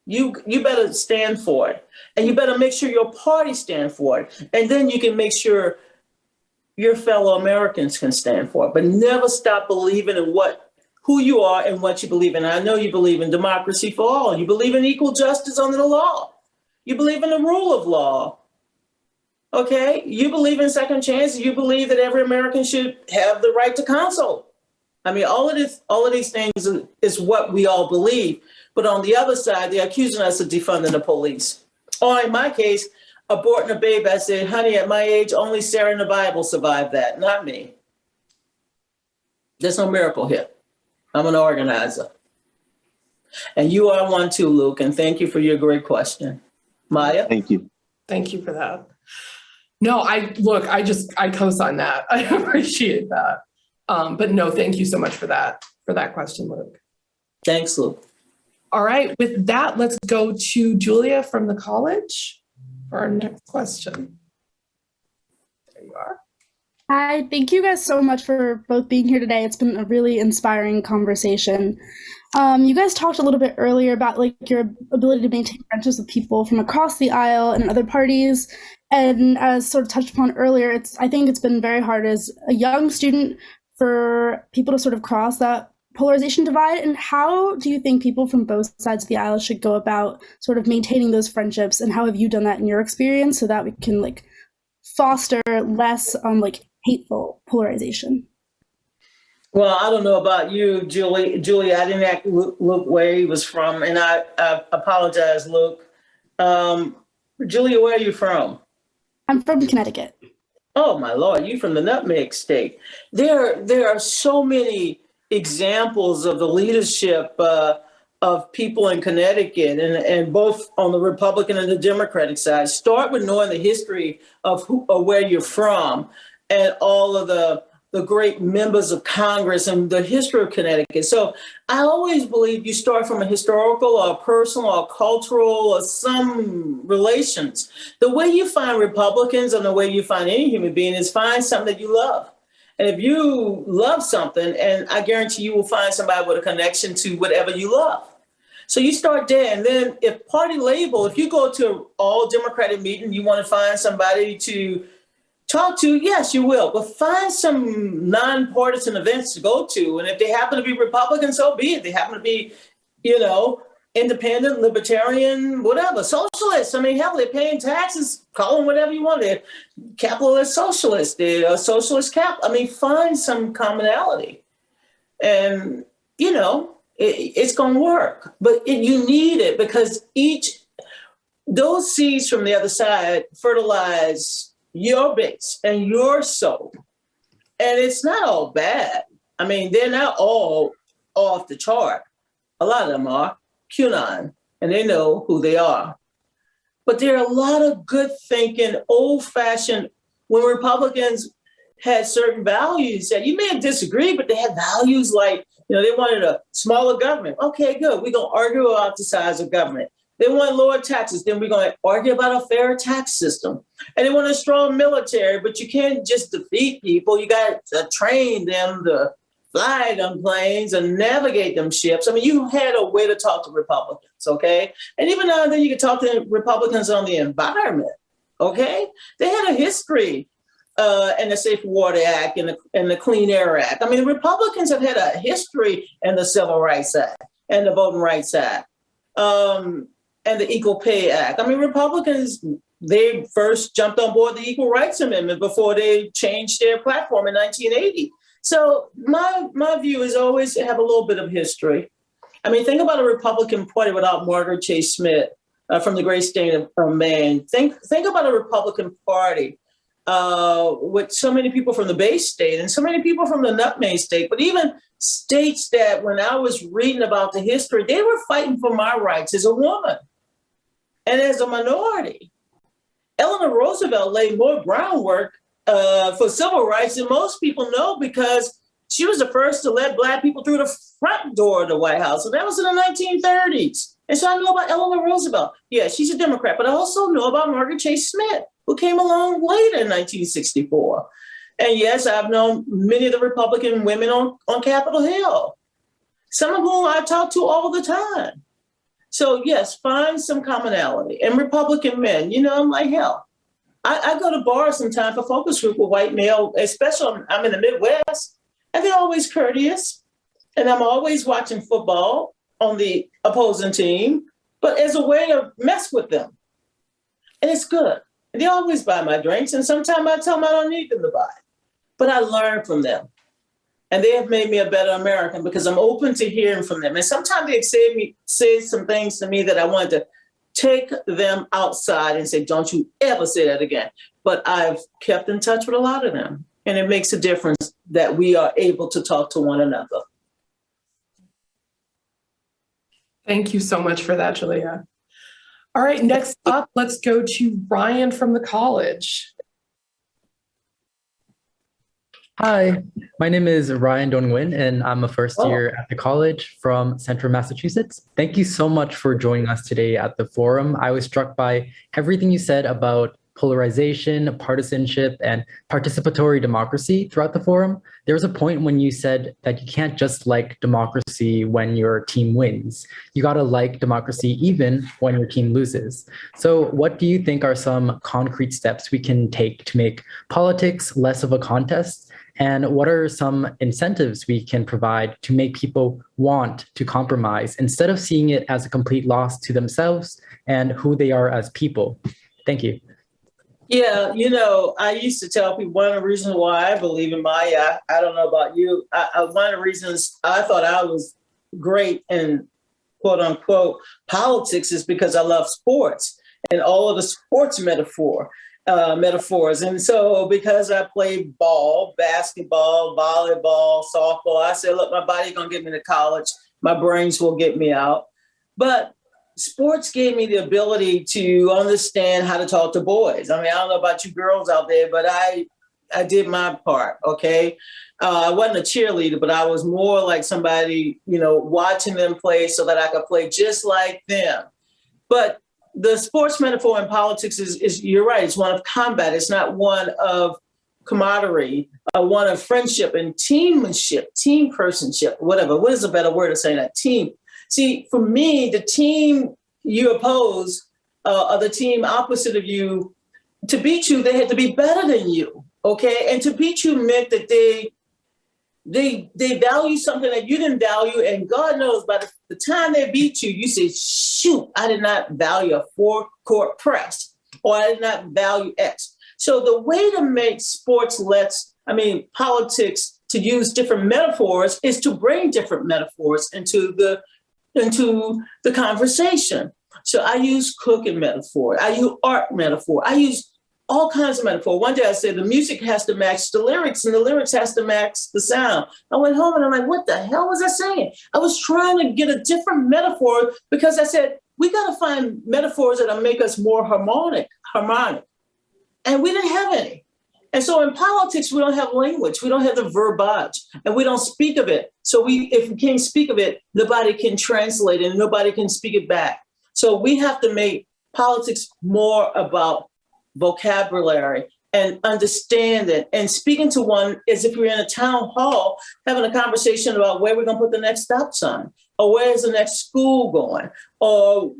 you better stand for it. And you better make sure your party stand for it. And then you can make sure your fellow Americans can stand for it. But never stop believing in who you are and what you believe in. I know you believe in democracy for all. You believe in equal justice under the law. You believe in the rule of law. Okay? You believe in second chances. You believe that every American should have the right to counsel. I mean, all of these things is what we all believe. But on the other side, they're accusing us of defunding the police. Or in my case, aborting a baby. I said, honey, at my age, only Sarah in the Bible survived that, not me. There's no miracle here. I'm an organizer. And you are one too, Luke, and thank you for your great question. Maya? Thank you. Thank you for that. No, I co-sign that. I appreciate that. But no, thank you so much for that question, Luke. Thanks, Luke. All right, with that, let's go to Julia from the college for our next question. There you are. Hi, thank you guys so much for both being here today. It's been a really inspiring conversation. You guys talked a little bit earlier about like your ability to maintain friendships with people from across the aisle and other parties. And as sort of touched upon earlier, I think it's been very hard as a young student for people to sort of cross that polarization divide. And how do you think people from both sides of the aisle should go about sort of maintaining those friendships? And how have you done that in your experience so that we can like foster less like hateful polarization? Well, I don't know about you, Julie. Julie, I didn't ask Luke where he was from, and I apologize, Luke. Julia, where are you from? I'm from Connecticut. Oh my Lord, you from the Nutmeg State. There are so many examples of the leadership of people in Connecticut, and both on the Republican and the Democratic side. Start with knowing the history of where you're from, and all of the the great members of Congress and the history of Connecticut. So I always believe you start from a historical or a personal or cultural or some relations. The way you find Republicans and the way you find any human being is find something that you love. And if you love something, and I guarantee you will find somebody with a connection to whatever you love. So you start there. And then if party label, if you go to an all Democratic meeting, you want to find somebody to talk to, yes, you will. But find some nonpartisan events to go to. And if they happen to be Republican, so be it. They happen to be, independent, libertarian, whatever, socialists. I mean, hell, they're paying taxes, call them whatever you want. They're capitalist socialists, they're socialist cap. I mean, find some commonality. And, it's going to work. But you need it because those seeds from the other side fertilize your base and your soul. And it's not all bad. I mean, they're not all off the chart. A lot of them are QAnon, and they know who they are. But there are a lot of good thinking, old-fashioned, when Republicans had certain values that you may have disagreed, but they had values like, they wanted a smaller government. Okay, good. We're going to argue about the size of government. They want lower taxes. Then we're going to argue about a fair tax system. And they want a strong military, but you can't just defeat people. You got to train them to fly them planes and navigate them ships. I mean, you had a way to talk to Republicans, okay? And even now and then you can talk to Republicans on the environment, okay? They had a history and the Safe Water Act and the Clean Air Act. I mean, Republicans have had a history in the Civil Rights Act and the Voting Rights Act. And the Equal Pay Act. I mean, Republicans, they first jumped on board the Equal Rights Amendment before they changed their platform in 1980. So my view is always to have a little bit of history. I mean, think about a Republican Party without Margaret Chase Smith from the great state of Maine. Think about a Republican Party with so many people from the Bay State and so many people from the Nutmeg State, but even states that when I was reading about the history, they were fighting for my rights as a woman and as a minority. Eleanor Roosevelt laid more groundwork for civil rights than most people know because she was the first to let Black people through the front door of the White House. And that was in the 1930s. And so I know about Eleanor Roosevelt. Yeah, she's a Democrat, but I also know about Margaret Chase Smith, who came along later in 1964. And yes, I've known many of the Republican women on Capitol Hill, some of whom I talk to all the time. So yes, find some commonality. And Republican men, I'm like, hell, I go to bars sometimes for focus group with white male, especially I'm in the Midwest, and they're always courteous. And I'm always watching football on the opposing team, but as a way to mess with them. And it's good. And they always buy my drinks. And sometimes I tell them I don't need them to buy. But I learn from them. And they have made me a better American because I'm open to hearing from them. And sometimes they say some things to me that I wanted to take them outside and say, don't you ever say that again. But I've kept in touch with a lot of them. And it makes a difference that we are able to talk to one another. Thank you so much for that, Julia. All right, next up, let's go to Ryan from the college. Hi, my name is Ryan Dongwin, and I'm a first year at the college from Central Massachusetts. Thank you so much for joining us today at the forum. I was struck by everything you said about polarization, partisanship, and participatory democracy throughout the forum. There was a point when you said that you can't just like democracy when your team wins. You gotta like democracy even when your team loses. So what do you think are some concrete steps we can take to make politics less of a contest? And what are some incentives we can provide to make people want to compromise instead of seeing it as a complete loss to themselves and who they are as people? Thank you. Yeah, I used to tell people one of the reasons why I believe in Maya, I don't know about you, one of the reasons I thought I was great in quote unquote politics is because I love sports and all of the sports metaphors. And so because I played ball, basketball, volleyball, softball, I said, look, my body's going to get me to college. My brains will get me out. But sports gave me the ability to understand how to talk to boys. I mean, I don't know about you girls out there, but I did my part. Okay. I wasn't a cheerleader, but I was more like somebody, watching them play so that I could play just like them. But the sports metaphor in politics is you're right. It's one of combat. It's not one of camaraderie, one of friendship and teammanship, team personship, whatever. What is a better word of saying that? Team. See, for me, the team you oppose or the team opposite of you, to beat you, they had to be better than you. Okay. And to beat you meant that they value something that you didn't value. And God knows by the time they beat you, you say, shoot, I did not value a 4-court press, or I did not value X. So the way to make politics, to use different metaphors, is to bring different metaphors into the conversation. So I use cooking metaphor. I use art metaphor. I use all kinds of metaphor. One day I said the music has to match the lyrics and the lyrics has to match the sound. I went home and I'm like, what the hell was I saying? I was trying to get a different metaphor because I said, we got to find metaphors that'll make us more harmonic. And we didn't have any. And so in politics, we don't have language. We don't have the verbiage and we don't speak of it. So if we can't speak of it, nobody can translate it and nobody can speak it back. So we have to make politics more about vocabulary and understand it, and speaking to one as if we're in a town hall, having a conversation about where we're going to put the next stop sign, or where's the next school going, or,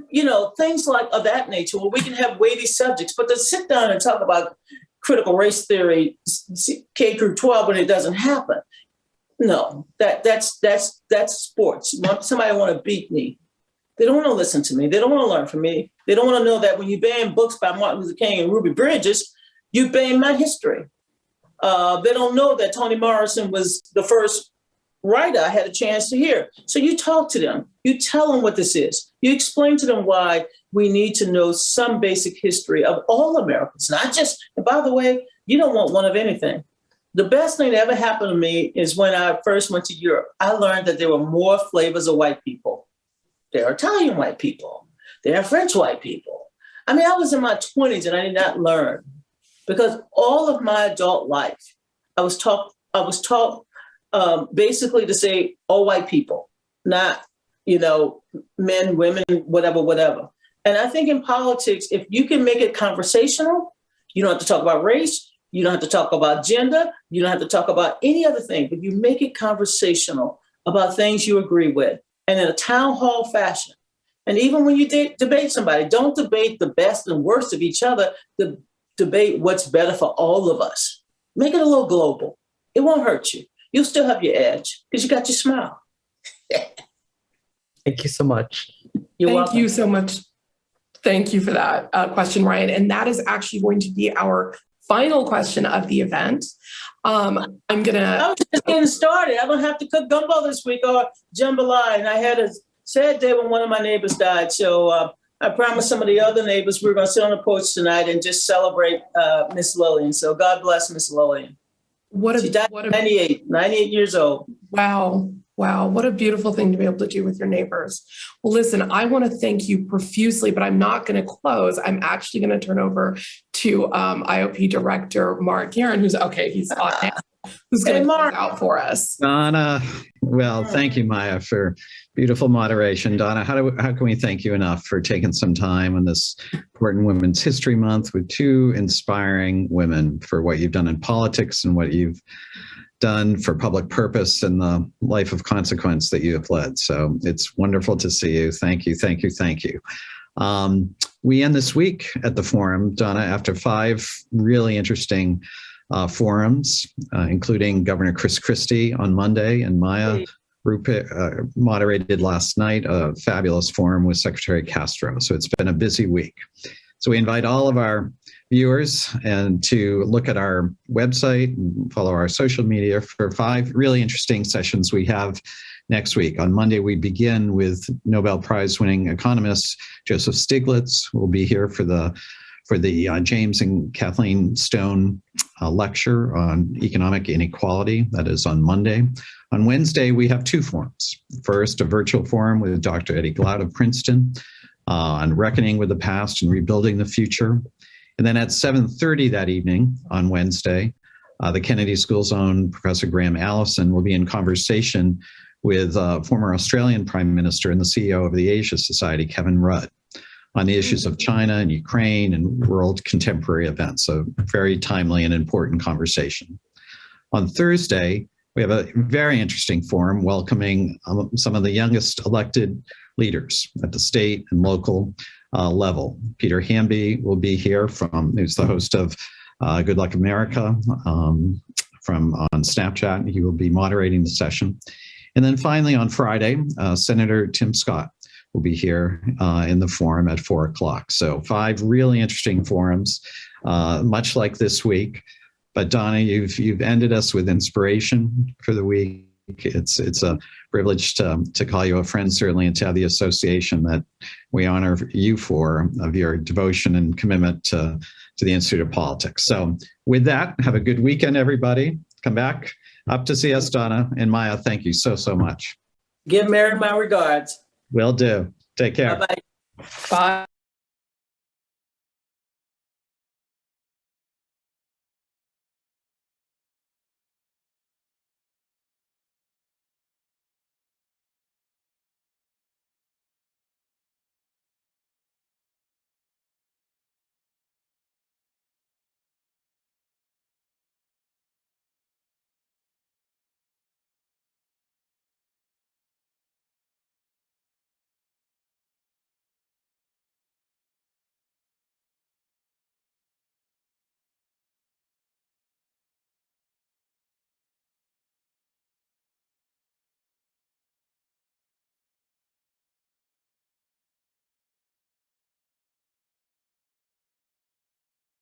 things like of that nature, where we can have weighty subjects, but to sit down and talk about critical race theory, K through 12, when it doesn't happen. No, that's sports. Somebody want to beat me. They don't want to listen to me. They don't want to learn from me. They don't want to know that when you ban books by Martin Luther King and Ruby Bridges, you ban my history. They don't know that Toni Morrison was the first writer I had a chance to hear. So you talk to them. You tell them what this is. You explain to them why we need to know some basic history of all Americans, not just, and by the way, you don't want one of anything. The best thing that ever happened to me is when I first went to Europe. I learned that there were more flavors of white people. There are Italian white people. There are French white people. I was in my 20s and I did not learn, because all of my adult life, I was taught basically to say all white people, not, men, women, whatever. And I think in politics, if you can make it conversational, you don't have to talk about race. You don't have to talk about gender. You don't have to talk about any other thing, but you make it conversational about things you agree with, and in a town hall fashion. And even when you debate somebody, don't debate the best and worst of each other. Debate what's better for all of us. Make it a little global. It won't hurt you. You'll still have your edge because you got your smile. Thank you so much. Thank you so much. Thank you for that question, Ryan. And that is actually going to be our final question of the event. I was just getting started. I don't have to cook gumbo this week or jambalaya. And I had a sad day when one of my neighbors died. So I promised some of the other neighbors we were going to sit on the porch tonight and just celebrate Miss Lillian. So God bless Miss Lillian. She died at 98 years old. Wow. What a beautiful thing to be able to do with your neighbors. Well, listen, I want to thank you profusely, but I'm not going to close. I'm actually going to turn over to IOP Director Mark Guerin, he's on now, who's going to close out for us. Donna, well, thank you, Maya, for beautiful moderation. Donna, how can we thank you enough for taking some time on this important Women's History Month with two inspiring women, for what you've done in politics and what you've done for public purpose and the life of consequence that you have led. So it's wonderful to see you. Thank you. We end this week at the forum, Donna, after 5 really interesting forums, including Governor Chris Christie on Monday, and Maya Rupert moderated last night a fabulous forum with Secretary Castro. So it's been a busy week. So we invite all of our viewers and to look at our website and follow our social media for 5 really interesting sessions we have next week. On Monday, we begin with Nobel Prize winning economist Joseph Stiglitz. We'll be here for the James and Kathleen Stone lecture on economic inequality. That is on Monday. On Wednesday, we have 2 forums. First, a virtual forum with Dr. Eddie Glaude of Princeton on reckoning with the past and rebuilding the future. And then at 7:30 that evening on Wednesday, The Kennedy School's own Professor Graham Allison will be in conversation with former Australian Prime Minister and the CEO of the Asia Society, Kevin Rudd, on the issues of China and Ukraine and world contemporary events. So very timely and important conversation. On Thursday, we have a very interesting forum welcoming some of the youngest elected leaders at the state and local level. Peter Hamby will be here who's the host of Good Luck America on Snapchat. He will be moderating the session. And then finally on Friday, Senator Tim Scott will be here in the forum at 4 o'clock. So 5 really interesting forums, much like this week. But Donna, you've ended us with inspiration for the week. It's a privilege to call you a friend, certainly, and to have the association that we honor you for, of your devotion and commitment to the Institute of Politics. So with that, have a good weekend, everybody. Come back up to see us, Donna. And Maya, thank you so much. Give Mary my regards. Will do. Take care. Bye-bye. Bye.